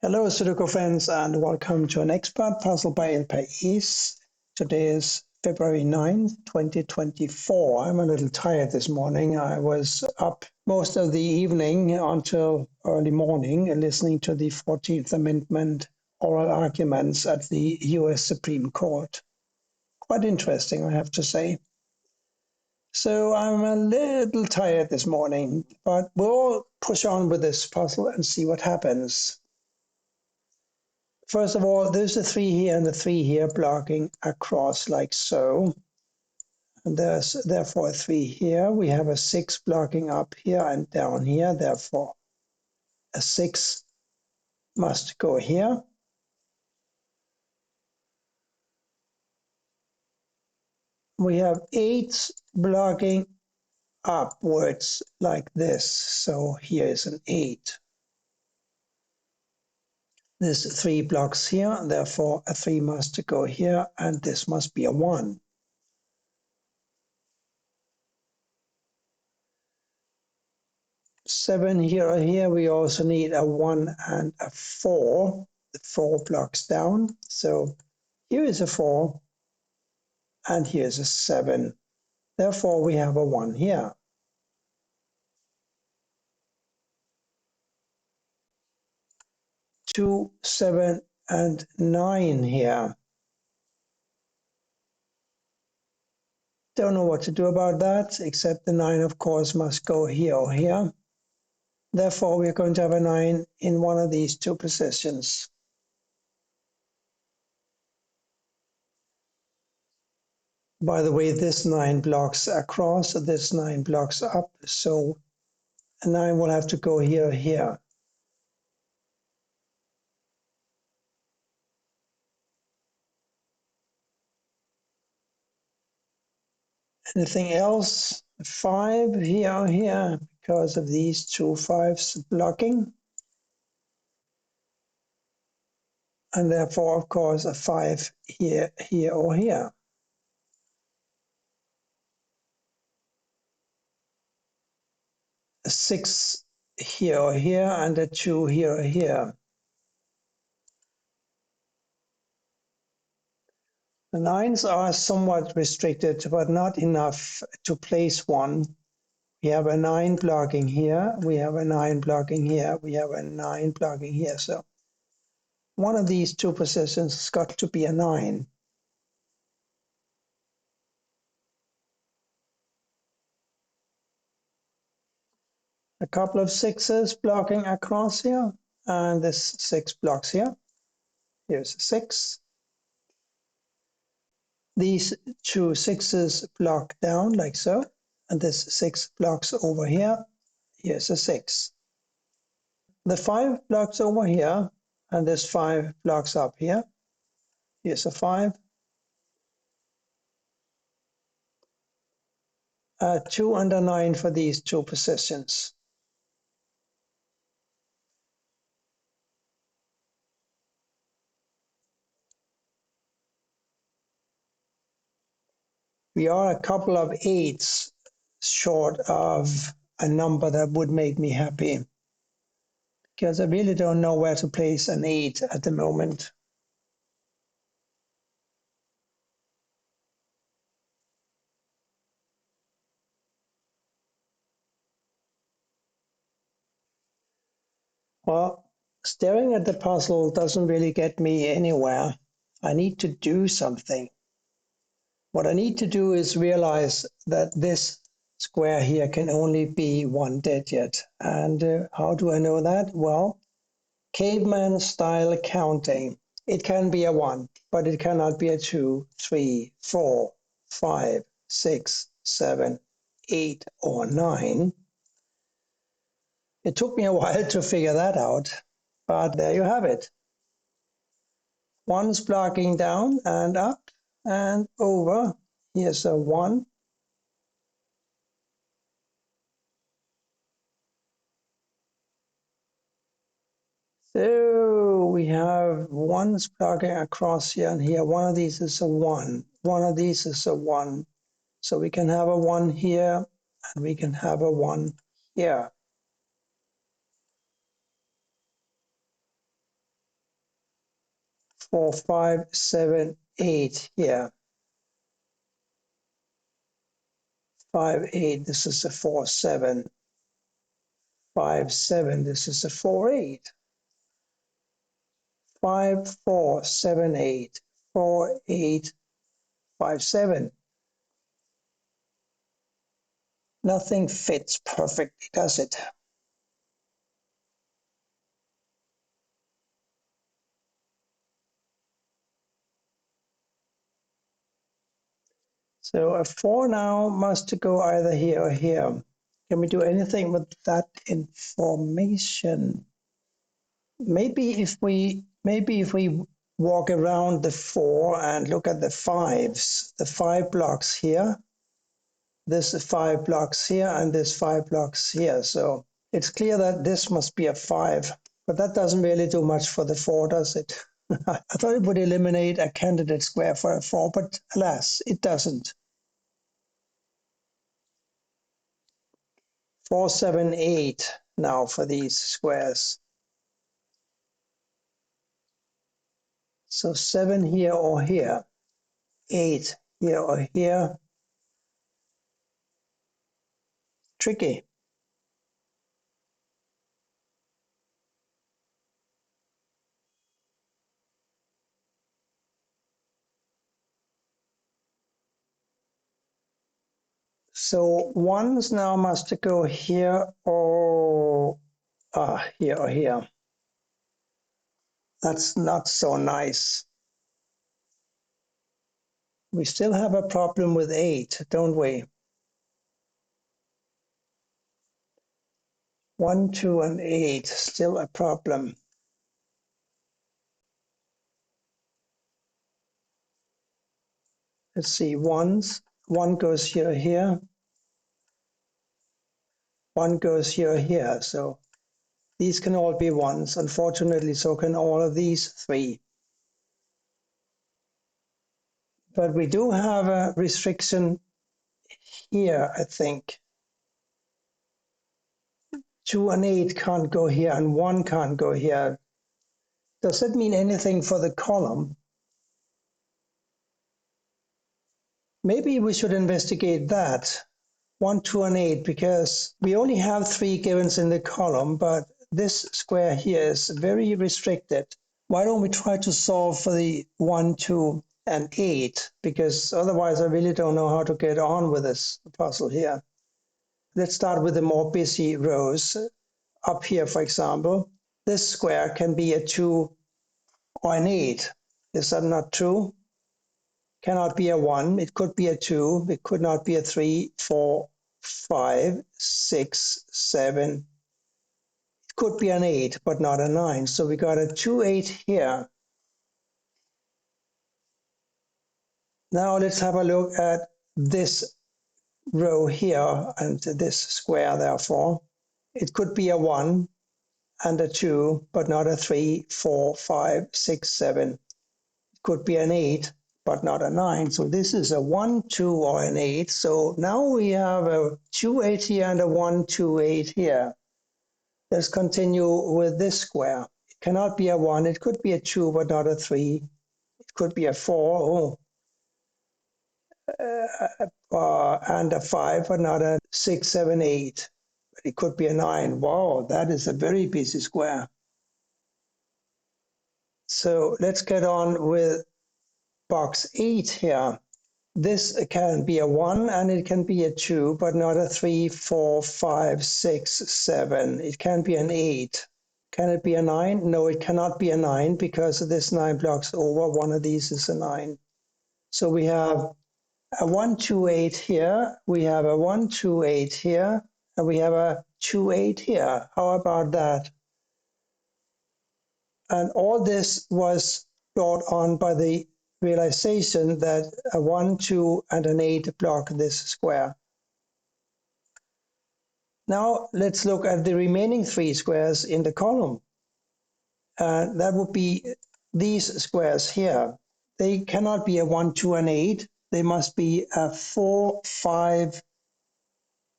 Hello, Sudoku friends, and welcome to an expert puzzle by País. Today is February 9th, 2024. I'm a little tired this morning. I was up most of the evening until early morning listening to the 14th Amendment oral arguments at the US Supreme Court. Quite interesting, I have to say. So I'm a little tired this morning, but we'll push on with this puzzle and see what happens. First of all, there's a 3 here and a 3 here blocking across like so. And there's therefore a 3 here. We have a 6 blocking up here and down here. Therefore, a 6 must go here. We have 8 blocking upwards like this. So here is an 8. There's 3 blocks here. Therefore, a 3 must go here. And this must be a 1. Seven here or here, we also need a 1 and a 4, the 4 blocks down. So here is a 4 and here's a 7. Therefore, we have a 1 here. 2, 7, and 9 here. Don't know what to do about that, except the 9, of course, must go here or here. Therefore, we're going to have a 9 in one of these two positions. By the way, this 9 blocks across, this 9 blocks up, so a 9 will have to go here or here. Anything else? 5 here or here because of these two 5s blocking. And therefore, of course, a 5 here, here, or here. A 6 here or here, and a 2 here or here. The 9s are somewhat restricted, but not enough to place one. We have a 9 blocking here, we have a 9 blocking here, we have a 9 blocking here. So one of these two positions has got to be a 9. A couple of 6s blocking across here, and this 6 blocks here. Here's a 6. These two 6s block down like so, and this 6 blocks over here. Here's a 6. The 5 blocks over here, and this 5 blocks up here. Here's a 5. 2 and a 9 for these two positions. We are a couple of 8s short of a number that would make me happy, because I really don't know where to place an 8 at the moment. Well, staring at the puzzle doesn't really get me anywhere. I need to do something. What I need to do is realize that this square here can only be one digit. And how do I know that? Well, caveman style counting. It can be a 1, but it cannot be a 2, 3, 4, 5, 6, 7, 8, or 9. It took me a while to figure that out, but there you have it. 1's blocking down and up and over. Here's a 1. So we have 1's blocking across here and here. One of these is a 1. One of these is a 1. So we can have a 1 here and we can have a 1 here. 4, 5, 7, 8 here. 5, 8, this is a 4, 7. 5, 7, this is a 4, 8. 5, 4, 7, 8. 4, 8, 5, 7. Nothing fits perfectly, does it? So a 4 now must go either here or here. Can we do anything with that information? Maybe if we walk around the 4 and look at the 5s, the 5 blocks here, this 5 blocks here, and this 5 blocks here. So it's clear that this must be a 5, but that doesn't really do much for the 4, does it? I thought it would eliminate a candidate square for a 4, but alas, it doesn't. 4, 7, 8 now for these squares. So 7 here or here, 8 here or here. Tricky. So ones now must go here or here or here. That's not so nice. We still have a problem with 8, don't we? 1, 2, and 8, still a problem. Let's see, ones. 1 goes here, here. 1 goes here, here. So these can all be ones. Unfortunately, so can all of these 3. But we do have a restriction here, I think. 2 and 8 can't go here, and 1 can't go here. Does that mean anything for the column? Maybe we should investigate that. 1, 2, and 8, because we only have 3 givens in the column, but this square here is very restricted. Why don't we try to solve for the 1, 2, and 8? Because otherwise I really don't know how to get on with this puzzle here. Let's start with the more busy rows. Up here, for example, this square can be a 2 or an 8. Is that not true? Cannot be a 1. It could be a 2. It could not be a 3, 4, 5, 6, 7. It could be an 8, but not a 9. So we got a 2, 8 here. Now let's have a look at this row here and this square, therefore. It could be a 1 and a 2, but not a 3, 4, 5, 6, 7. It could be an 8, but not a 9. So this is a 1, 2, or an 8. So now we have a 2, 8 here and a 1, 2, 8 here. Let's continue with this square. It cannot be a 1. It could be a 2, but not a 3. It could be a 4. And a 5, but not a 6, 7, 8. It could be a 9. Wow, that is a very busy square. So let's get on with box 8 here. This can be a 1 and it can be a 2, but not a 3, 4, 5, 6, 7. It can be an 8. Can it be a 9? No, it cannot be a 9 because this 9 blocks over. One of these is a 9. So we have a 1, 2, 8 here. We have a 1, 2, 8 here. And we have a 2, 8 here. How about that? And all this was brought on by the realization that a 1, 2, and an 8 block this square. Now let's look at the remaining 3 squares in the column. That would be these squares here. They cannot be a 1, 2, and 8. They must be a 4, 5,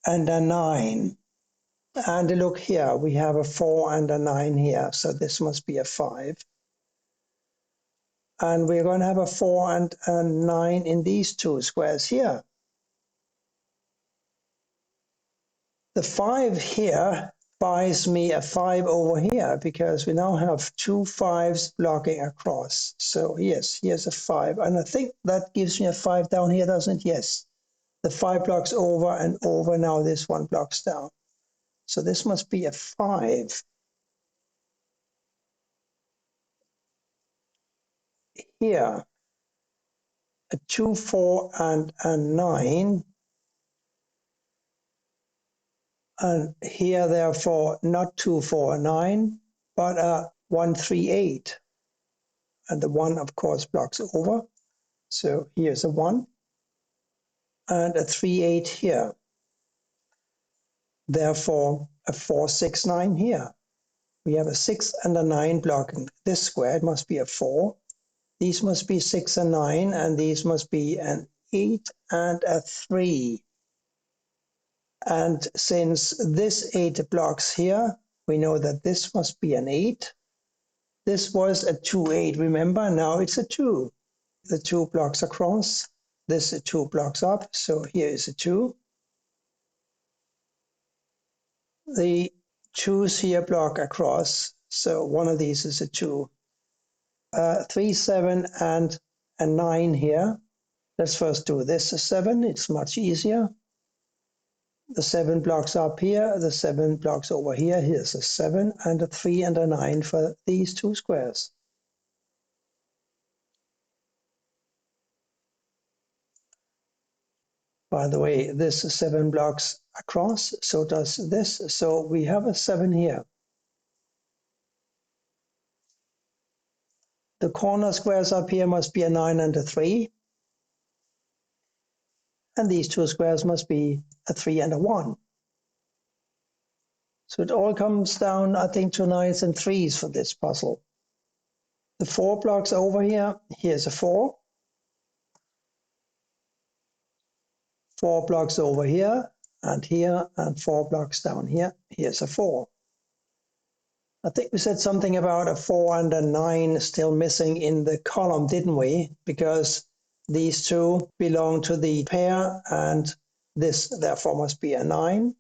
and a 9. And look here, we have a 4 and a 9 here. So this must be a 5. And we're going to have a 4 and a 9 in these two squares here. The 5 here buys me a 5 over here because we now have two 5s blocking across. So yes, here's a 5. And I think that gives me a 5 down here, doesn't it? Yes. The 5 blocks over and over. Now this one blocks down. So this must be a 5. Here, a 2, 4, and a 9. And here, therefore, not 2, 4, 9, but a 1, 3, 8. And the 1, of course, blocks over. So here's a 1 and a 3, 8 here. Therefore, a 4, 6, 9 here. We have a 6 and a 9 blocking this square. It must be a 4. These must be 6 and 9, and these must be an 8 and a 3. And since this 8 blocks here, we know that this must be an 8. This was a 2, 8, remember? Now it's a 2. The 2 blocks across. This 2 blocks up, so here is a 2. The 2's here block across, so one of these is a 2. 3, 7, and a 9 here. Let's first do this 7, it's much easier. The 7 blocks up here, the 7 blocks over here. Here's a 7 and a 3 and a 9 for these two squares. By the way, this 7 blocks across, so does this. So we have a 7 here. The corner squares up here must be a 9 and a 3. And these two squares must be a 3 and a 1. So it all comes down, I think, to 9s and 3s for this puzzle. The 4 blocks over here, here's a 4. 4 blocks over here, and 4 blocks down here, here's a 4. I think we said something about a 4 and a 9 still missing in the column, didn't we? Because these two belong to the pair, and this therefore must be a 9.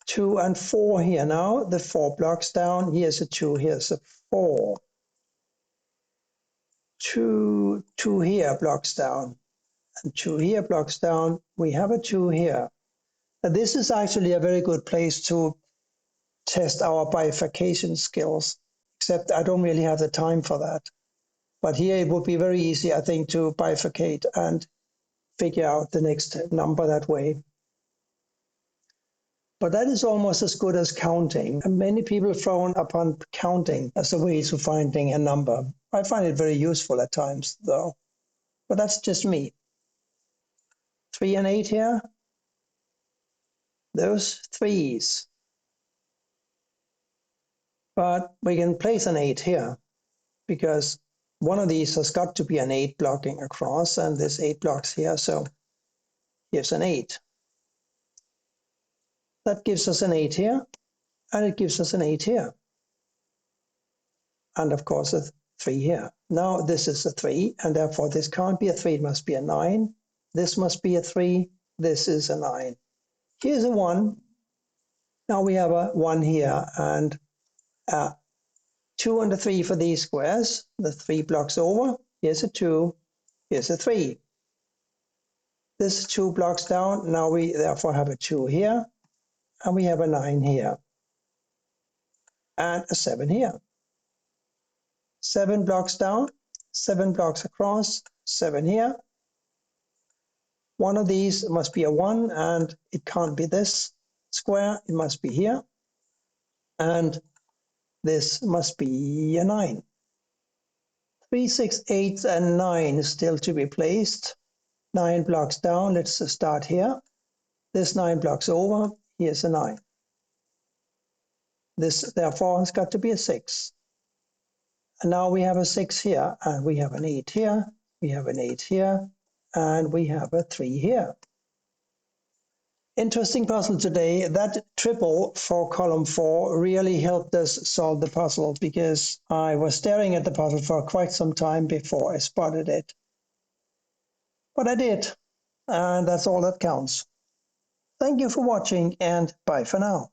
2 and 4 here now, the 4 blocks down, here's a 2, here's a 4. 2 here blocks down, and 2 here blocks down, we have a 2 here. Now, this is actually a very good place to test our bifurcation skills, except I don't really have the time for that. But here it would be very easy, I think, to bifurcate and figure out the next number that way. But that is almost as good as counting. And many people frown upon counting as a way to finding a number. I find it very useful at times, though. But that's just me. 3 and 8 here. Those 3s. But we can place an 8 here, because one of these has got to be an 8 blocking across, and this 8 blocks here, so here's an 8. That gives us an 8 here, and it gives us an 8 here. And of course a 3 here. Now this is a 3, and therefore this can't be a 3, it must be a 9. This must be a 3, this is a 9. Here's a 1. Now we have a 1 here, and 2 and a 3 for these squares. The 3 blocks over. Here's a 2, here's a 3. This 2 blocks down. Now we therefore have a 2 here, and we have a 9 here, and a 7 here. 7 blocks down, 7 blocks across, 7 here. One of these must be a 1, and it can't be this square, it must be here. And this must be a 9. 3, 6, 8, and 9 is still to be placed. 9 blocks down, let's start here. This 9 blocks over, here's a 9. This therefore has got to be a 6. And now we have a 6 here, and we have an 8 here, we have an 8 here, and we have a 3 here. Interesting puzzle today. That triple for column 4 really helped us solve the puzzle because I was staring at the puzzle for quite some time before I spotted it. But I did, and that's all that counts. Thank you for watching, and bye for now.